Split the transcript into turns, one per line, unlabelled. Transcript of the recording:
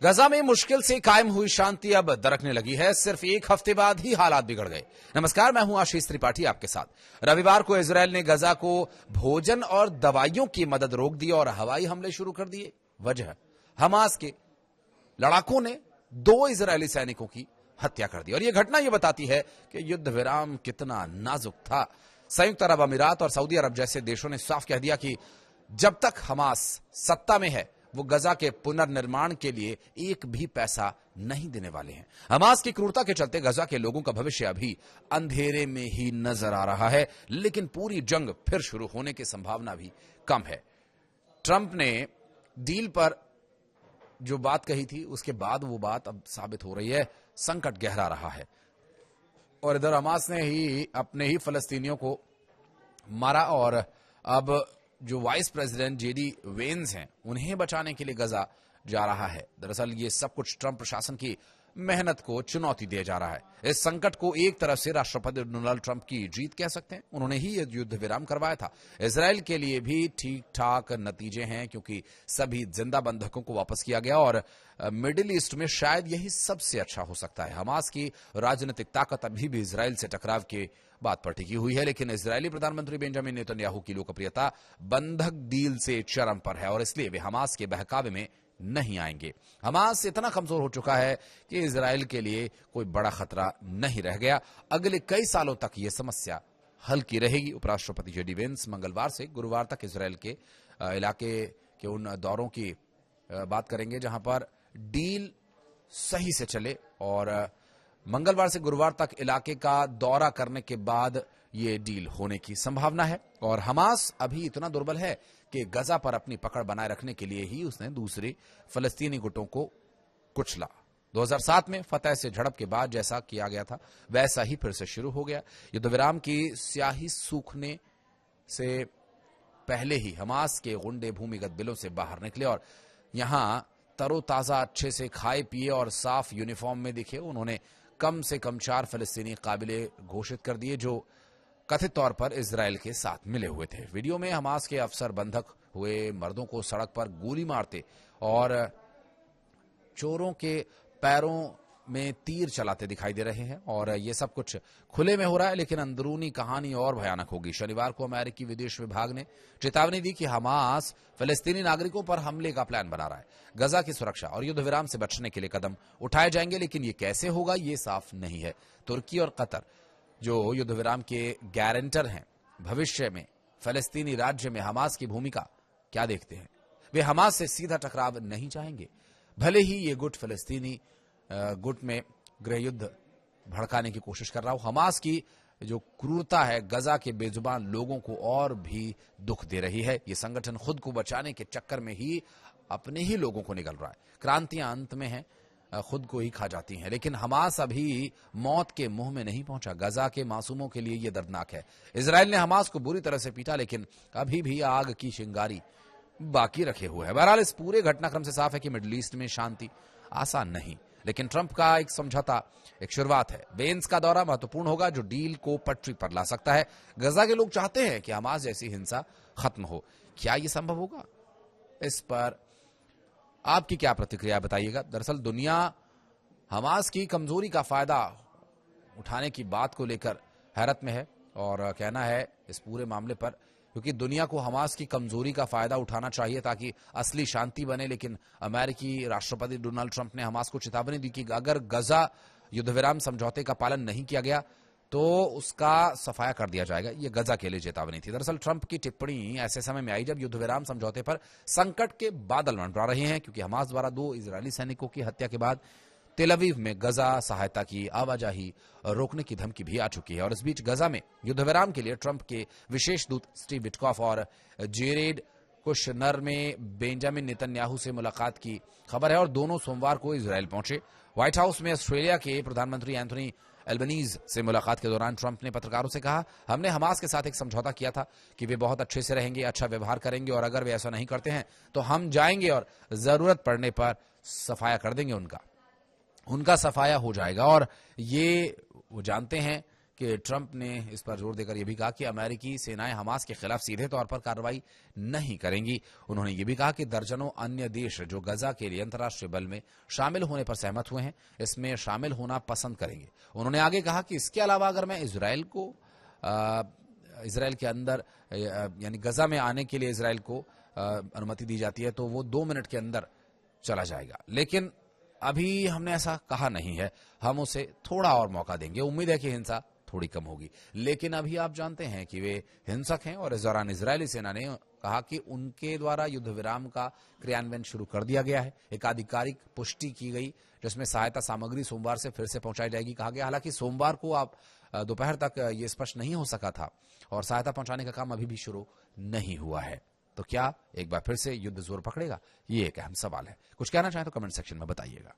गजा में मुश्किल से कायम हुई शांति अब दरकने लगी है। सिर्फ एक हफ्ते बाद ही हालात बिगड़ गए। नमस्कार, मैं हूं आशीष त्रिपाठी आपके साथ। रविवार को इजरायल ने गजा को भोजन और दवाइयों की मदद रोक दी और हवाई हमले शुरू कर दिए। वजह, हमास के लड़ाकों ने 2 इजरायली सैनिकों की हत्या कर दी और यह घटना यह बताती है कि युद्ध विराम कितना नाजुक था। संयुक्त अरब अमीरात और सऊदी अरब जैसे देशों ने साफ कह दिया कि जब तक हमास सत्ता में है वो गजा के पुनर्निर्माण के लिए एक भी पैसा नहीं देने वाले हैं। हमास की क्रूरता के चलते गजा के लोगों का भविष्य अभी अंधेरे में ही नजर आ रहा है, लेकिन पूरी जंग फिर शुरू होने की संभावना भी कम है। ट्रंप ने डील पर जो बात कही थी उसके बाद वो बात अब साबित हो रही है। संकट गहरा रहा है और इधर हमास ने ही अपने ही फलस्तीनियों को मारा और अब जो वाइस प्रेसिडेंट जेडी वेंस हैं उन्हें बचाने के लिए गजा जा रहा है। दरअसल ये सब कुछ ट्रंप प्रशासन की मेहनत को चुनौती दिया जा रहा है। इस संकट को एक तरफ से राष्ट्रपति डोनाल्ड ट्रंप की जीत कह सकते हैं। उन्होंने ही ये युद्ध विराम करवाया था। इजरायल के लिए भी ठीक ठाक नतीजे हैं क्योंकि सभी जिंदा बंधकों को वापस किया गया और मिडिल ईस्ट में शायद यही सबसे अच्छा हो सकता है। हमास की राजनीतिक ताकत अभी भी इजरायल से टकराव के बात पर टिकी हुई है, लेकिन इजरायली प्रधानमंत्री बेंजामिन नेतन्याहू की लोकप्रियता बंधक डील से चरम पर है और इसलिए वे हमास के बहकावे में नहीं आएंगे। हमास इतना कमजोर हो चुका है कि इजरायल के लिए कोई बड़ा खतरा नहीं रह गया। अगले कई सालों तक यह समस्या हल की रहेगी। उपराष्ट्रपति जेडी वेंस मंगलवार से गुरुवार तक इजरायल के इलाके के उन दौरों की बात करेंगे जहां पर डील सही से चले और मंगलवार से गुरुवार तक इलाके का दौरा करने के बाद ये डील होने की संभावना है। और हमास अभी इतना दुर्बल है कि गजा पर अपनी पकड़ बनाए रखने के लिए ही उसने दूसरे फलस्तीनी गुटों को कुचला। 2007 में फतह से झड़प के बाद जैसा किया गया था वैसा ही फिर से शुरू हो गया। युद्ध विराम की स्याही सूखने से पहले ही हमास के गुंडे भूमिगत बिलों से बाहर निकले और यहां तरोताजा अच्छे से खाए पिए और साफ यूनिफॉर्म में दिखे। उन्होंने कम से कम 4 फलस्तीनी काबिले घोषित कर दिए जो कथित तौर पर इजरायल के साथ मिले हुए थे। वीडियो में हमास के अफसर बंधक हुए मर्दों को सड़क पर गोली मारते और चोरों के पैरों में तीर चलाते दिखाई दे रहे हैं और ये सब कुछ खुले में हो रहा है, लेकिन अंदरूनी कहानी और भयानक होगी। शनिवार को अमेरिकी विदेश विभाग ने चेतावनी दी कि हमास फलस्तीनी नागरिकों पर हमले का प्लान बना रहा है। गजा की सुरक्षा और युद्ध विराम से बचने के लिए कदम उठाए जाएंगे, लेकिन ये कैसे होगा ये साफ नहीं है। तुर्की और कतर जो युद्ध विराम के गारंटर हैं, भविष्य में फलस्तीनी राज्य में हमास की भूमिका क्या देखते हैं? वे हमास से सीधा टकराव नहीं चाहेंगे, भले ही ये गुट फलस्तीनी गुट में गृह युद्ध भड़काने की कोशिश कर रहा हो। हमास की जो क्रूरता है गजा के बेजुबान लोगों को और भी दुख दे रही है। ये संगठन खुद को बचाने के चक्कर में ही अपने ही लोगों को निगल रहा है। क्रांतियां अंत में हैं, खुद को ही खा जाती हैं, लेकिन हमास अभी मौत के मुंह में नहीं पहुंचा। गजा के मासूमों के लिए यह दर्दनाक है। इजरायल ने हमास को बुरी तरह से पीटा, लेकिन अभी भी आग की चिंगारी बाकी रखे हुए है। बहरहाल इस पूरे घटनाक्रम से साफ है कि मिडिल ईस्ट में शांति आसान नहीं, लेकिन ट्रंप का एक समझौता एक शुरुआत है। वेंस का दौरा महत्वपूर्ण होगा जो डील को पटरी पर ला सकता है। गजा के लोग चाहते हैं कि हमास जैसी हिंसा खत्म हो। क्या यह संभव होगा? इस पर आपकी क्या प्रतिक्रिया बताइएगा। दरअसल दुनिया हमास की कमजोरी का फायदा उठाने की बात को लेकर हैरत में है और कहना है इस पूरे मामले पर, क्योंकि दुनिया को हमास की कमजोरी का फायदा उठाना चाहिए ताकि असली शांति बने। लेकिन अमेरिकी राष्ट्रपति डोनाल्ड ट्रंप ने हमास को चेतावनी दी कि अगर गजा युद्ध विराम समझौते का पालन नहीं किया गया तो उसका सफाया कर दिया जाएगा। यह गजा के लिए चेतावनी थी। दरअसल ट्रंप की टिप्पणी ऐसे समय में आई जब युद्ध विराम समझौते पर संकट के बादल मंडरा रहे हैं, क्योंकि हमास द्वारा 2 इजरायली सैनिकों की हत्या के बाद तेल अवीव में गजा सहायता की आवाजाही रोकने की धमकी भी आ चुकी है। और इस बीच गजा में युद्ध विराम के लिए ट्रंप के विशेष दूत स्टीव विटकॉफ और जेरेड कुशनर में बेंजामिन नेतन्याहू से मुलाकात की खबर है और दोनों सोमवार को इजरायल पहुंचे। व्हाइट हाउस में ऑस्ट्रेलिया के प्रधानमंत्री एंथोनी एल्बनीज से मुलाकात के दौरान ट्रंप ने पत्रकारों से कहा, हमने हमास के साथ एक समझौता किया था कि वे बहुत अच्छे से रहेंगे, अच्छा व्यवहार करेंगे और अगर वे ऐसा नहीं करते हैं तो हम जाएंगे और जरूरत पड़ने पर सफाया कर देंगे, उनका सफाया हो जाएगा। और ये वो जानते हैं कि ट्रंप ने इस पर जोर देकर यह भी कहा कि अमेरिकी सेनाएं हमास के खिलाफ सीधे तौर पर कार्रवाई नहीं करेंगी। उन्होंने यह भी कहा कि दर्जनों अन्य देश जो गजा के लिए अंतर्राष्ट्रीय बल में शामिल होने पर सहमत हुए हैं, इसमें शामिल होना पसंद करेंगे। उन्होंने आगे कहा कि इसके अलावा अगर मैं इजराइल के अंदर यानी गजा में आने के लिए इजराइल को अनुमति दी जाती है तो वो 2 मिनट के अंदर चला जाएगा, लेकिन अभी हमने ऐसा कहा नहीं है। हम उसे थोड़ा और मौका देंगे। उम्मीद है कि हिंसा थोड़ी कम होगी, लेकिन अभी आप जानते हैं कि वे हिंसक हैं और इस दौरान इजरायली सेना ने कहा कि उनके द्वारा युद्ध विराम का क्रियान्वयन शुरू कर दिया गया है। एक आधिकारिक पुष्टि की गई जिसमें सहायता सामग्री सोमवार से फिर से पहुंचाई जाएगी, कहा गया। हालांकि सोमवार को आप दोपहर तक ये स्पष्ट नहीं हो सका था और सहायता पहुंचाने का काम अभी भी शुरू नहीं हुआ है। तो क्या एक बार फिर से युद्ध जोर पकड़ेगा? ये एक अहम सवाल है। कुछ कहना चाहें तो कमेंट सेक्शन में बताइएगा।